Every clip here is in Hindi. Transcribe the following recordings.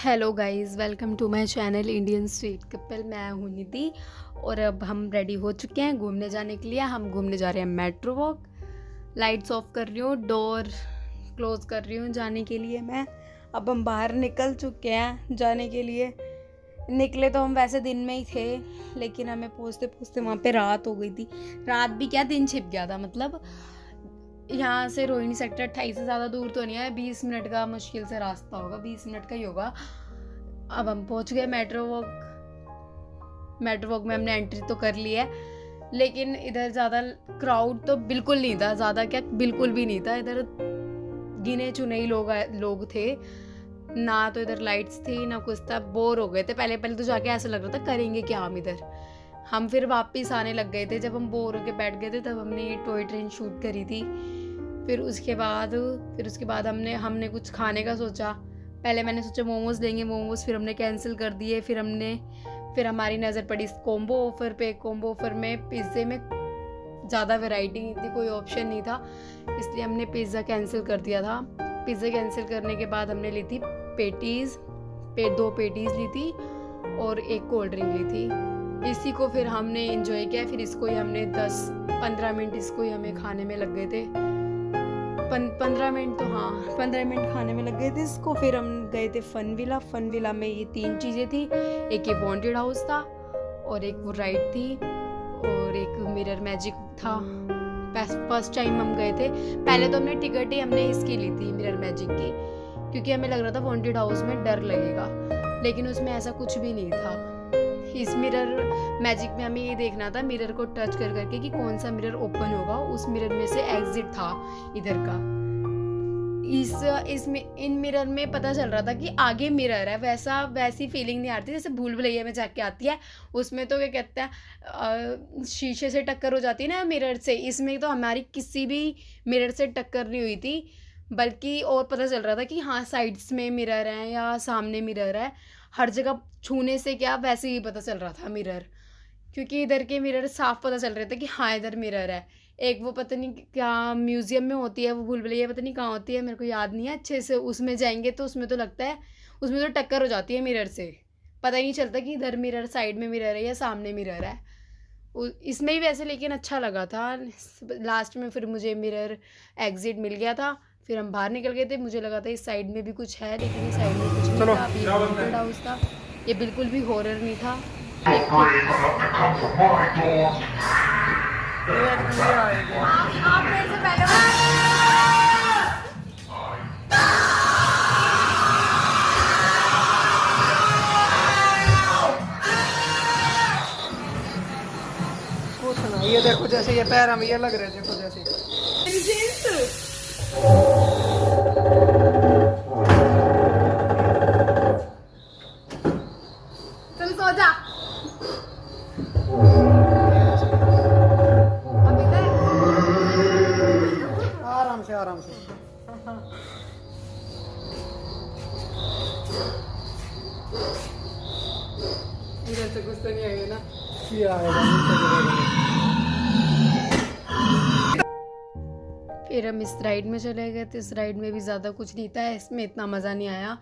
Hello guys, welcome to my channel Indian sweet couple. मैं हूँ निधि और अब हम रेडी हो चुके हैं घूमने जाने के लिए। हम घूमने जा रहे हैं मेट्रो वॉक। लाइट्स ऑफ कर रही हूँ, डोर क्लोज कर रही हूँ जाने के लिए मैं। अब हम बाहर निकल चुके हैं जाने के लिए। निकले तो हम वैसे दिन में ही थे, लेकिन हमें पहुँचते पहुँचते वहाँ पे रात हो गई थी। रात भी क्या, दिन छिप गया था। मतलब यहाँ से रोहिणी सेक्टर 28 से ज़्यादा दूर तो नहीं है, 20 मिनट का मुश्किल से रास्ता होगा, 20 मिनट का ही होगा। अब हम पहुँच गए मेट्रो वॉक में हमने एंट्री तो कर ली है, लेकिन इधर ज़्यादा क्राउड तो बिल्कुल नहीं था। ज़्यादा क्या, बिल्कुल भी नहीं था। इधर गिने चुने ही लोग थे ना। तो इधर लाइट्स थी ना कुछ था। बोर हो गए थे पहले तो जाके ऐसा लग रहा था करेंगे क्या हम इधर। हम फिर वापस आने लग गए थे। जब हम बोर होके बैठ गए थे तब हमने ये टॉय ट्रेन शूट करी थी। फिर उसके बाद हमने कुछ खाने का सोचा। पहले मैंने सोचा मोमोज लेंगे, फिर हमने कैंसिल कर दिए। फिर हमारी नज़र पड़ी इस कॉम्बो ऑफ़र पे। कॉम्बो ऑफ़र में पिज़्ज़े में ज़्यादा वैरायटी नहीं थी, कोई ऑप्शन नहीं था, इसलिए हमने पिज़्ज़ा कैंसिल कर दिया था। पिज़्ज़ा कैंसिल करने के बाद हमने ली थी दो पेटीज़ ली थी और एक कोल्ड ड्रिंक ली थी। इसी को फिर हमने एंजॉय किया। फिर इसको ही हमने 10-15 मिनट इसको ही हमें खाने में लग गए थे। 15 मिनट खाने में लग गए थे इसको। फिर हम गए थे फन विला में ये 3 चीज़ें थी। एक ये बॉन्टेड हाउस था और एक वो राइड थी और एक मिरर मैजिक था। फर्स्ट टाइम हम गए थे। पहले तो हमने टिकट ही इसकी ली थी, मिरर मैजिक की, क्योंकि हमें लग रहा था बॉन्टेड हाउस में डर लगेगा, लेकिन उसमें ऐसा कुछ भी नहीं था। इस मिरर मैजिक में हमें ये देखना था मिरर को टच कर करके कि कौन सा मिरर ओपन होगा। उस मिरर में से एग्जिट था इधर का। इन मिरर में पता चल रहा था कि आगे मिरर है। वैसी फीलिंग नहीं आती जैसे भूल भुलैया में जाके आती है। उसमें तो क्या कहते हैं, शीशे से टक्कर हो जाती है ना मिरर से। इसमें तो हमारी किसी भी मिरर से टक्कर नहीं हुई थी, बल्कि और पता चल रहा था कि हाँ साइड्स में मिरर है या सामने मिरर है। हर जगह छूने से क्या, वैसे ही पता चल रहा था मिरर, क्योंकि इधर के मिरर साफ पता चल रहे थे कि हाँ इधर मिरर है। एक वो पता नहीं क्या म्यूजियम में होती है वो भूल भुलैया, पता नहीं कहाँ होती है, मेरे को याद नहीं है अच्छे से। उसमें जाएंगे तो उसमें तो लगता है उसमें तो टक्कर हो जाती है मिरर से। पता ही नहीं चलता कि इधर मिरर, साइड में मिरर है या सामने मिरर है। इसमें ही वैसे, लेकिन अच्छा लगा था। लास्ट में फिर मुझे मिरर एग्जिट मिल गया था। फिर हम बाहर निकल गए थे। मुझे लगा था इस साइड में भी कुछ है, लेकिन इस साइड में कुछ नहीं था। अभी हॉन्टेड हाउस था, ये बिल्कुल भी हॉरर नहीं था। आप मेरे से पहले ये देखो जैसे ये पैर हम ये लग रहे थे, देखो जैसे चल सो जा। आराम से इधर से कुछ तो नहीं आएगा ना। ये आएगा। फिर हम इस राइड में चले गए। तो इस राइड में भी ज़्यादा कुछ नहीं था, इसमें इतना मज़ा नहीं आया।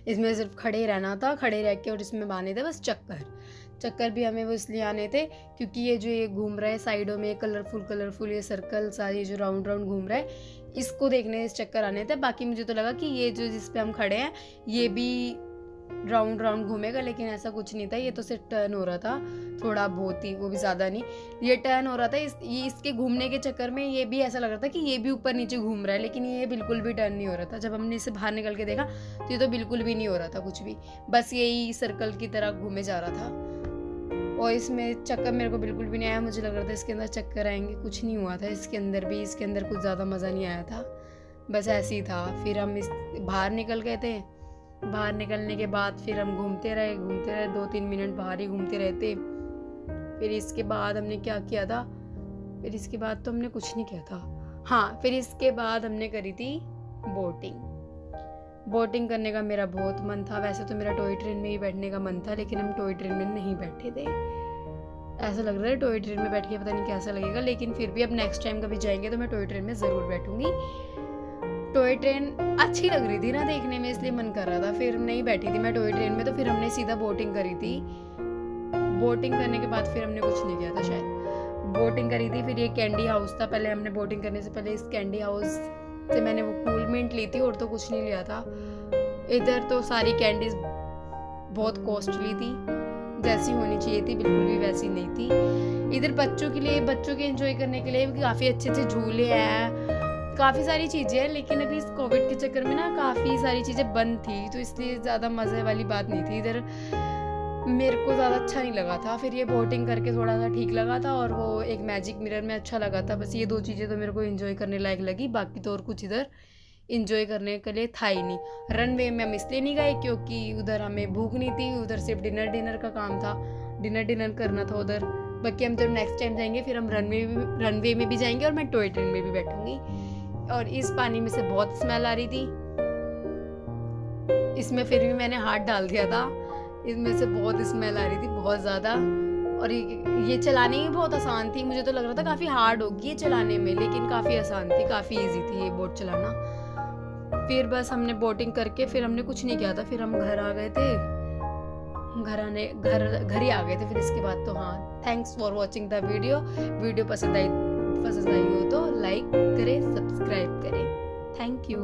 इसमें सिर्फ खड़े रहना था, खड़े रह के, और इसमें आने थे बस चक्कर भी हमें वो इसलिए आने थे क्योंकि ये घूम रहा है साइडों में कलरफुल ये सर्कल सारे जो राउंड घूम रहा है, इसको देखने इस चक्कर आने थे। बाकी मुझे तो लगा कि ये जो जिस पे हम खड़े हैं ये भी राउंड घूमेगा, लेकिन ऐसा कुछ नहीं था। ये तो सिर्फ टर्न हो रहा था थोड़ा बहुत ही, वो भी ज़्यादा नहीं। ये टर्न हो रहा था इसके घूमने के चक्कर में। ये भी ऐसा लग रहा था कि ये भी ऊपर नीचे घूम रहा है, लेकिन ये बिल्कुल भी टर्न नहीं हो रहा था। जब हमने इसे बाहर निकल के देखा तो ये तो बिल्कुल भी नहीं हो रहा था कुछ भी, बस यही सर्कल की तरह घूमे जा रहा था। और इसमें चक्कर मेरे को बिल्कुल भी नहीं आया। मुझे लग रहा था इसके अंदर चक्कर आएंगे, कुछ नहीं हुआ था। इसके अंदर कुछ ज़्यादा मज़ा नहीं आया था, बस ऐसे ही था। फिर हम बाहर निकल गए थे। बाहर निकलने के बाद फिर हम घूमते रहे 2-3 मिनट बाहर ही घूमते रहते। फिर इसके बाद हमने क्या किया था, फिर इसके बाद तो हमने कुछ नहीं किया था। हाँ, फिर इसके बाद हमने करी थी बोटिंग करने का मेरा बहुत मन था। वैसे तो मेरा टॉय ट्रेन में ही बैठने का मन था, लेकिन हम टॉय ट्रेन में नहीं बैठे थे। ऐसा लग रहा है टॉय ट्रेन में बैठ के पता नहीं कैसा लगेगा, लेकिन फिर भी अब नेक्स्ट टाइम कभी जाएंगे तो मैं टॉय ट्रेन में ज़रूर बैठूंगी। टॉय ट्रेन अच्छी लग रही थी ना देखने में, इसलिए मन कर रहा था। फिर नहीं बैठी थी मैं टॉय ट्रेन में, तो फिर हमने सीधा बोटिंग करी थी। बोटिंग करने के बाद फिर हमने कुछ नहीं किया था शायद। बोटिंग करी थी, फिर ये कैंडी हाउस था। पहले हमने बोटिंग करने से पहले इस कैंडी हाउस से मैंने वो कूल मिंट ली थी, और तो कुछ नहीं लिया था। इधर तो सारी कैंडीज बहुत कॉस्टली थी, जैसी होनी चाहिए थी बिल्कुल भी वैसी नहीं थी। इधर बच्चों के लिए, बच्चों के एंजॉय करने के लिए काफ़ी अच्छे अच्छे झूले हैं, काफ़ी सारी चीज़ें हैं। लेकिन अभी इस कोविड के चक्कर में ना काफ़ी सारी चीज़ें बंद थी, तो इसलिए ज़्यादा मज़े वाली बात नहीं थी। इधर मेरे को ज़्यादा अच्छा नहीं लगा था। फिर ये बोटिंग करके थोड़ा सा ठीक लगा था, और वो एक मैजिक मिरर में अच्छा लगा था। बस ये 2 चीज़ें तो मेरे को एंजॉय करने लायक लगी, बाकी तो और कुछ इधर इंजॉय करने के लिए था ही नहीं। रनवे में हम इसलिए नहीं गए क्योंकि उधर हमें भूख नहीं थी, उधर सिर्फ डिनर का काम था, डिनर करना था उधर। बाकी हम जब नेक्स्ट टाइम जाएंगे फिर हम रनवे में भी जाएंगे, और मैं टॉय ट्रेन में भी बैठूंगी। और इस पानी में से बहुत स्मेल आ रही थी, इसमें फिर भी मैंने हाथ डाल दिया था। इसमें से बहुत स्मेल आ रही थी, बहुत ज़्यादा। और ये चलाने में बहुत आसान थी, मुझे तो लग रहा था काफ़ी हार्ड होगी ये चलाने में, लेकिन काफ़ी आसान थी, काफ़ी इजी थी ये बोट चलाना। फिर बस हमने बोटिंग करके फिर हमने कुछ नहीं किया था, फिर हम घर आ गए थे, घर ही आ गए थे फिर इसके बाद तो। हाँ, thanks for watching the video पसंद आई हो तो लाइक करें, सब्सक्राइब करें। Thank you.